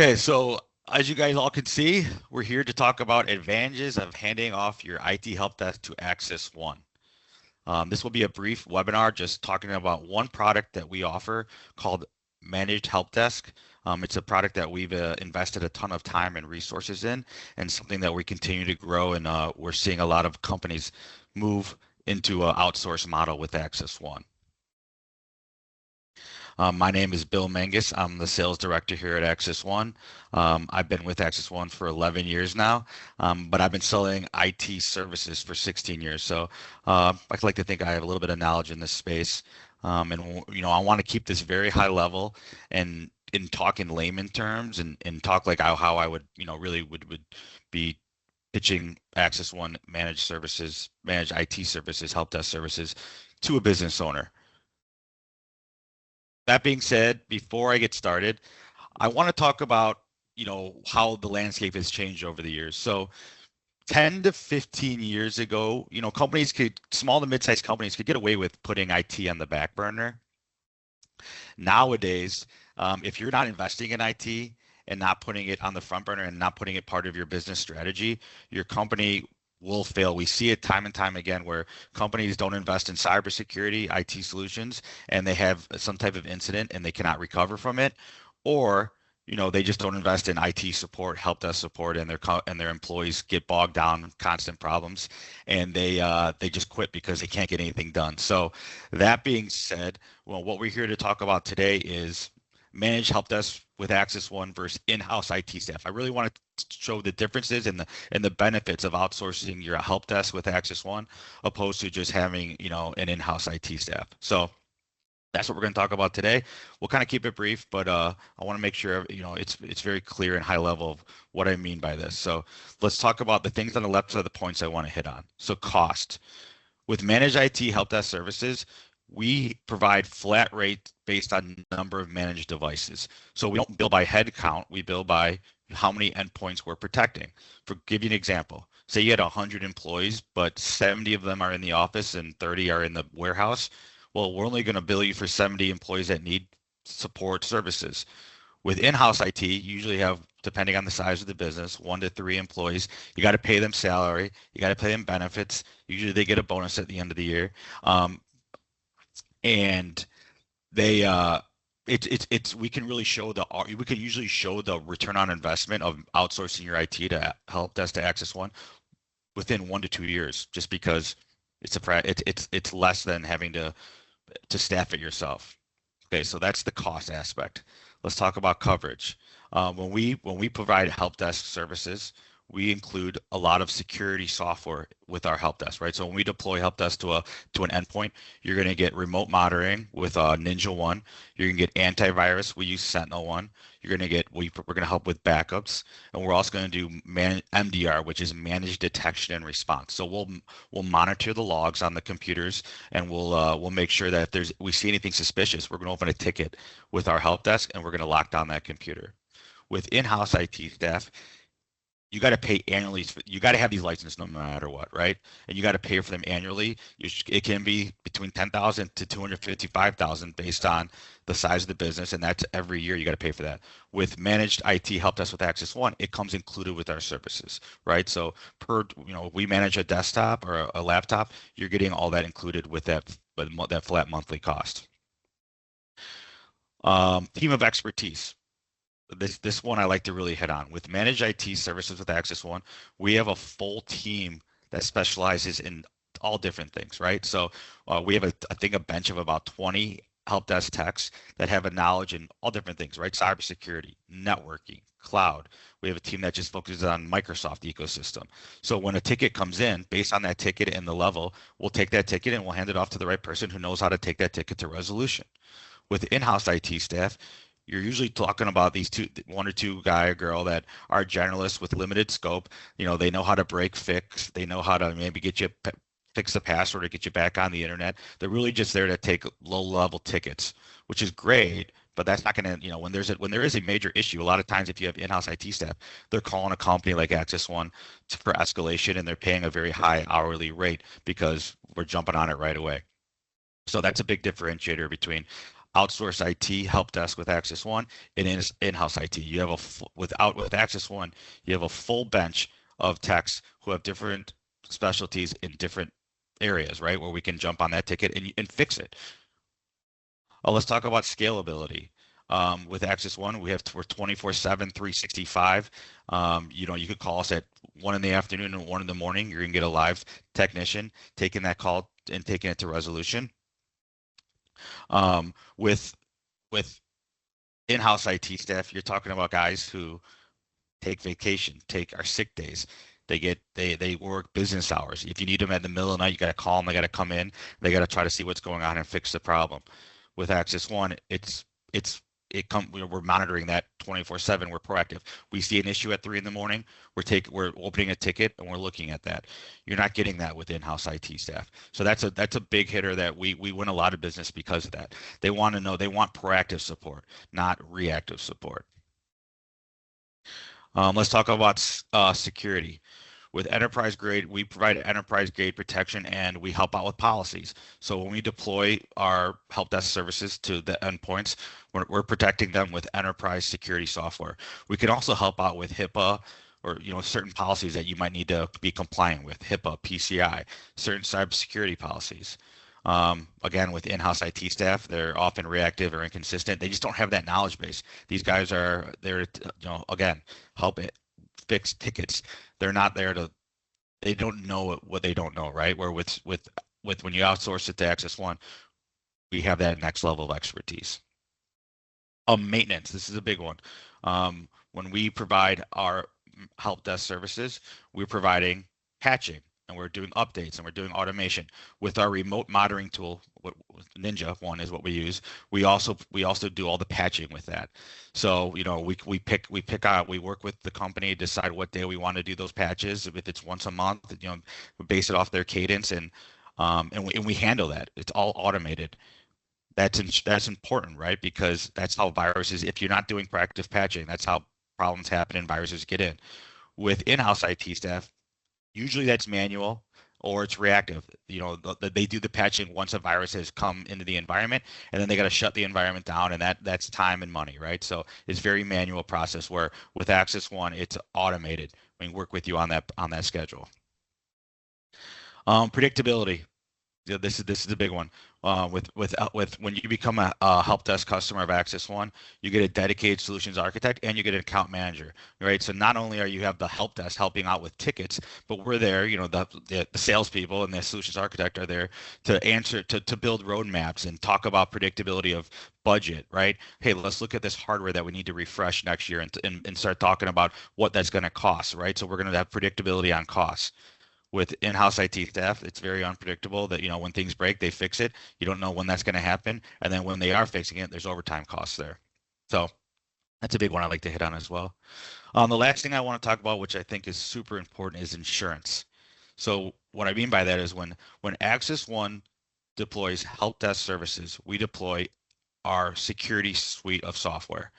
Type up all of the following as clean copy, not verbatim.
Okay, so as you guys all can see, we're here to talk about advantages of handing off your IT help desk to Axis One. This will be a brief webinar just talking about one product that we offer called Managed Help Desk. It's a product that we've invested a ton of time and resources in, and something that we continue to grow, and we're seeing a lot of companies move into an outsource model with Axis One. My name is Bill Mangus. I'm the sales director here at Axis One. I've been with Axis One for 11 years now, but I've been selling IT services for 16 years. So I like to think I have a little bit of knowledge in this space. And I want to keep this very high level and talk in layman terms and talk like how I would, really would be pitching Axis One managed services, managed IT services, help desk services to a business owner. That being said, before I get started, I want to talk about, how the landscape has changed over the years. So 10 to 15 years ago, small to mid-sized companies could get away with putting IT on the back burner. Nowadays, if you're not investing in IT and not putting it on the front burner and not putting it part of your business strategy, your company will fail. We see it time and time again where companies don't invest in cybersecurity, IT solutions, and they have some type of incident and they cannot recover from it, or they just don't invest in IT support, help desk support, and their employees get bogged down in constant problems, and they just quit because they can't get anything done. So that being said, well, what we're here to talk about today is managed help desk with Axis One versus in-house IT staff. I really want to show the differences and the benefits of outsourcing your help desk with Axis One opposed to just having, an in-house IT staff. So that's what we're going to talk about today. We'll kind of keep it brief, but I want to make sure it's very clear and high level of what I mean by this. So let's talk about the things on the left are the points I want to hit on. So cost. With managed IT help desk services, we provide flat rate based on number of managed devices. So we don't bill by head count, we bill by how many endpoints we're protecting. For give you an example, say you had 100 employees, but 70 of them are in the office and 30 are in the warehouse. Well, we're only going to bill you for 70 employees that need support services. With in-house IT, you usually have, depending on the size of the business, 1 to 3 employees. You got to pay them salary. You got to pay them benefits. Usually they get a bonus at the end of the year. And they it's we can really show we can usually show the return on investment of outsourcing your IT to help desk to Axis One within 1 to 2 years, just because it's less than having to staff it yourself. Okay, so that's the cost aspect. Let's talk about coverage. When we provide help desk services, we include a lot of security software with our help desk, right? So when we deploy help desk to an endpoint, you're going to get remote monitoring with NinjaOne. You're going to get antivirus. We use SentinelOne. You're going to get we're going to help with backups, and we're also going to do MDR, which is managed detection and response. So we'll monitor the logs on the computers, and we'll make sure that if we see anything suspicious, we're going to open a ticket with our help desk, and we're going to lock down that computer. With in-house IT staff, you got to pay annually. You got to have these licenses no matter what, right? And you got to pay for them annually. It can be between 10,000 to 255,000 based on the size of the business, and that's every year you got to pay for that. With managed IT help desk with Axis One, it comes included with our services, right? So we manage a desktop or a laptop, you're getting all that included with that flat monthly cost. Team of expertise. This one I like to really hit on. With managed IT services with Axis One, we have a full team that specializes in all different things, right? So we have I think a bench of about 20 help desk techs that have a knowledge in all different things, right? Cybersecurity, networking, cloud. We have a team that just focuses on Microsoft ecosystem. So when a ticket comes in, based on that ticket and the level, we'll take that ticket and we'll hand it off to the right person who knows how to take that ticket to resolution. With in-house IT staff, you're usually talking about these 1 or 2 guy or girl that are generalists with limited scope. They know how to break fix. They know how to maybe get you fix the password or get you back on the internet. They're really just there to take low-level tickets, which is great. But that's not going to, when there is a major issue, a lot of times if you have in-house IT staff, they're calling a company like Axis One for escalation, and they're paying a very high hourly rate because we're jumping on it right away. So that's a big differentiator between outsource IT help desk with Axis One, and in-house IT. You have with Axis One, you have a full bench of techs who have different specialties in different areas, right? Where we can jump on that ticket and fix it. Let's talk about scalability. With Axis One, we're 24/7, 365. You could call us at 1 in the afternoon and 1 in the morning. You're gonna get a live technician taking that call and taking it to resolution. With in-house IT staff, you're talking about guys who take vacation, take our sick days. They work business hours. If you need them at the middle of the night, you got to call them. They got to come in. They got to try to see what's going on and fix the problem. With Axis One, we're monitoring that 24/7. We're proactive. We see an issue at 3 in the morning. We're opening a ticket and we're looking at that. You're not getting that with in-house IT staff. So that's a big hitter that we win a lot of business because of that. They want proactive support, not reactive support. Let's talk about security. With enterprise grade, we provide enterprise grade protection and we help out with policies. So when we deploy our help desk services to the endpoints, we're protecting them with enterprise security software. We can also help out with HIPAA or certain policies that you might need to be compliant with, HIPAA, PCI, certain cybersecurity policies. Again, with in-house IT staff, they're often reactive or inconsistent. They just don't have that knowledge base. These guys are there, again, help it fix tickets. They're not there they don't know what they don't know, right? Where with when you outsource it to Axis One, we have that next level of expertise. Maintenance, this is a big one. When we provide our help desk services, we're providing patching and we're doing updates and we're doing automation with our remote monitoring tool. Ninja One is what we use. We also do all the patching with that. So we work with the company, decide what day we want to do those patches. If it's once a month, we base it off their cadence and we handle that. It's all automated. That's important, right? Because that's how viruses. If you're not doing proactive patching, that's how problems happen and viruses get in. With in-house IT staff, usually that's manual or it's reactive. They do the patching once a virus has come into the environment, and then they got to shut the environment down, and that's time and money, right? So it's very manual process. Where with Axis One, it's automated. We work with you on that schedule. Predictability. This is the big one. With when you become a help desk customer of Axis One, you get a dedicated solutions architect and you get an account manager, right? So not only are you have the help desk helping out with tickets, but we're there. The salespeople and the solutions architect are there to answer to build roadmaps and talk about predictability of budget, right? Hey, let's look at this hardware that we need to refresh next year and start talking about what that's going to cost, right? So we're going to have predictability on costs. With in-house IT staff, it's very unpredictable that, when things break, they fix it. You don't know when that's going to happen. And then when they are fixing it, there's overtime costs there. So that's a big one I like to hit on as well. The last thing I want to talk about, which I think is super important, is insurance. So what I mean by that is when Axis One deploys help desk services, we deploy our security suite of software.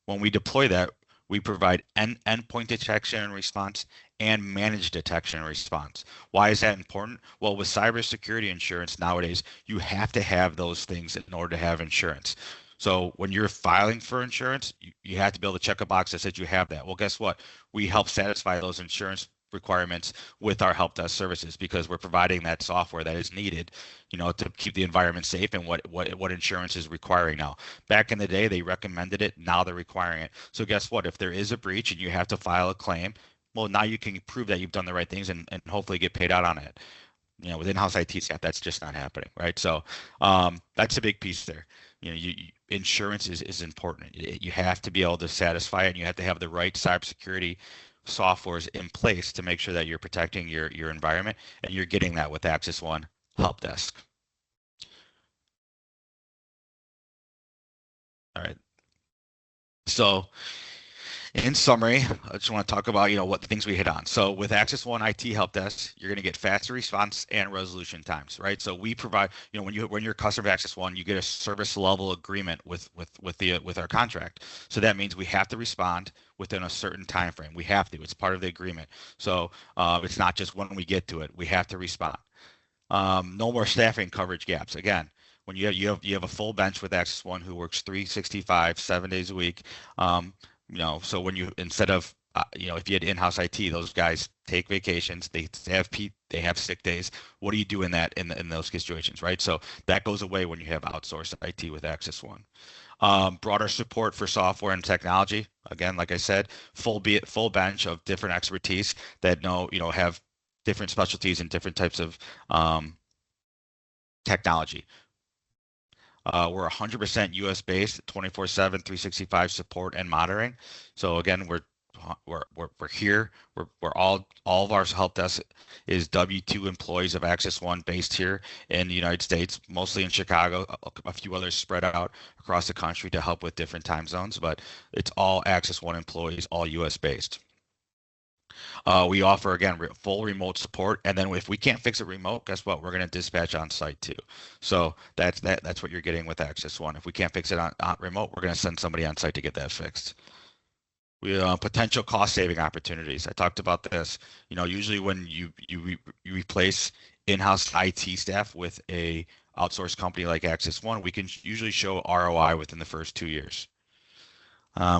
When we deploy that, we provide endpoint detection and response and managed detection and response. Why is that important? Well, with cybersecurity insurance nowadays, you have to have those things in order to have insurance. So when you're filing for insurance, you have to be able to check a box that says you have that. Well, guess what? We help satisfy those insurance requirements with our help desk services because we're providing that software that is needed, to keep the environment safe and what insurance is requiring now. Back in the day, they recommended it. Now they're requiring it. So guess what? If there is a breach and you have to file a claim, well, now you can prove that you've done the right things and hopefully get paid out on it. With in-house IT staff, that's just not happening, right? So that's a big piece there. Insurance is important. You have to be able to satisfy it, and you have to have the right cybersecurity softwares in place to make sure that you're protecting your environment, and you're getting that with Axis One Help Desk. All right. So in summary, I just want to talk about, what the things we hit on. So with Axis One IT Help Desk, you're going to get faster response and resolution times, right? So we provide, when you're a customer of Axis One, you get a service level agreement with our contract. So that means we have to respond within a certain time frame. We have to. It's part of the agreement. So it's not just when we get to it. We have to respond. No more staffing coverage gaps. Again, when you have a full bench with Axis One who works 365, 7 days a week. So when you instead of if you had in-house IT, those guys take vacations, they have sick days. What do you do in those situations, right? So that goes away when you have outsourced IT with Axis One. Broader support for software and technology. Again, like I said, full bench of different expertise that have different specialties and different types of technology. We're 100% US based, 24/7, 365 support and monitoring. So again, we're here. We're all of our help desk is W-2 employees of Axis One based here in the United States, mostly in Chicago, a few others spread out across the country to help with different time zones, but it's all Axis One employees, all US based. We offer, again, full remote support. And then if we can't fix it remote, guess what? We're going to dispatch on site too. So that's what you're getting with Axis One. If we can't fix it on remote, we're going to send somebody on site to get that fixed. We potential cost saving opportunities. I talked about this. Usually when you replace in-house IT staff with a outsourced company like Axis One, we can usually show ROI within the first 2 years.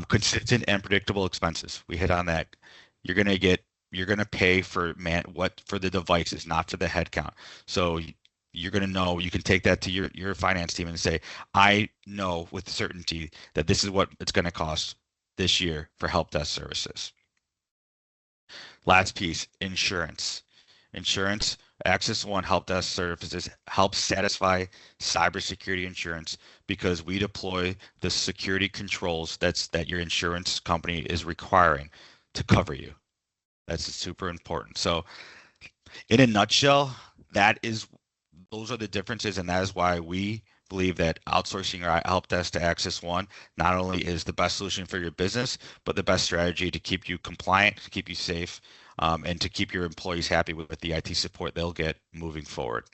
Consistent and predictable expenses. We hit on that. You're going to pay for the devices, not for the headcount. So you're going to know, you can take that to your finance team and say, I know with certainty that this is what it's going to cost this year for help desk services. Last piece, insurance. Axis One help desk services help satisfy cybersecurity insurance because we deploy the security controls that your insurance company is requiring to cover you. That's super important. So in a nutshell, those are the differences, and that is why we believe that outsourcing your help desk to Axis One not only is the best solution for your business, but the best strategy to keep you compliant, to keep you safe, and to keep your employees happy with the IT support they'll get moving forward.